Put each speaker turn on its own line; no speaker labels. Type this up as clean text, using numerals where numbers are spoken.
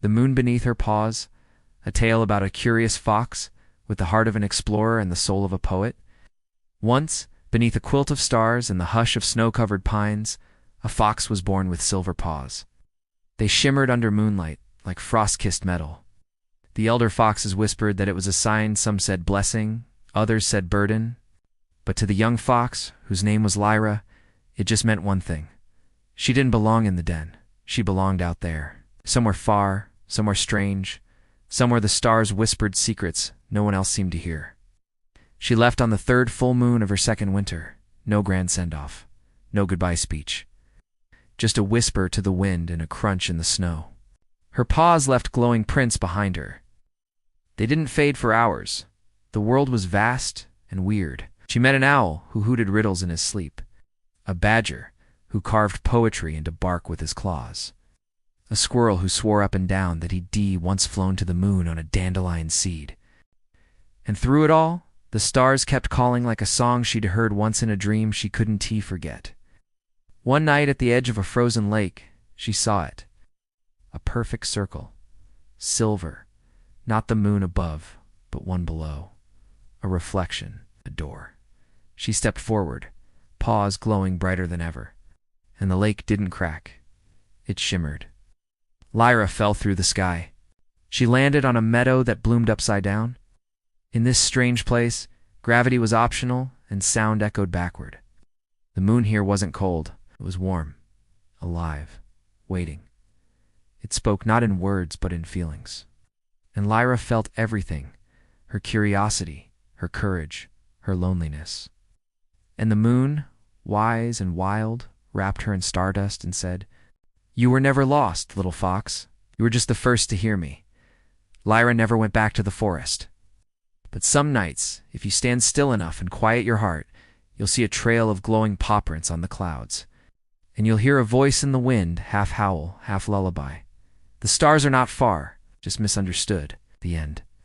The Moon Beneath Her Paws, a tale about a curious fox with the heart of an explorer and the soul of a poet. Once, beneath a quilt of stars and the hush of snow-covered pines, a fox was born with silver paws. They shimmered under moonlight like frost-kissed metal. The elder foxes whispered that it was a sign. Some said blessing, others said burden. But to the young fox, whose name was Lyra, it just meant one thing. She didn't belong in the den. She belonged out there, somewhere far, somewhere strange, somewhere the stars whispered secrets no one else seemed to hear. She left on the third full moon of her second winter. No grand send-off, no goodbye speech. Just a whisper to the wind and a crunch in the snow. Her paws left glowing prints behind her. They didn't fade for hours. The world was vast and weird. She met an owl who hooted riddles in his sleep, a badger who carved poetry into bark with his claws, a squirrel who swore up and down that he'd once flown to the moon on a dandelion seed. And through it all, the stars kept calling like a song she'd heard once in a dream she couldn't forget. One night at the edge of a frozen lake, she saw it. A perfect circle. Silver. Not the moon above, but one below. A reflection. A door. She stepped forward, paws glowing brighter than ever. And the lake didn't crack. It shimmered. Lyra fell through the sky. She landed on a meadow that bloomed upside down. In this strange place, gravity was optional and sound echoed backward. The moon here wasn't cold. It was warm, alive, waiting. It spoke not in words but in feelings. And Lyra felt everything, her curiosity, her courage, her loneliness. And the moon, wise and wild, wrapped her in stardust and said, "You were never lost, little fox. You were just the first to hear me." Lyra never went back to the forest. But some nights, if you stand still enough and quiet your heart, you'll see a trail of glowing paw prints on the clouds. And you'll hear a voice in the wind, half howl, half lullaby. The stars are not far, just misunderstood. The end.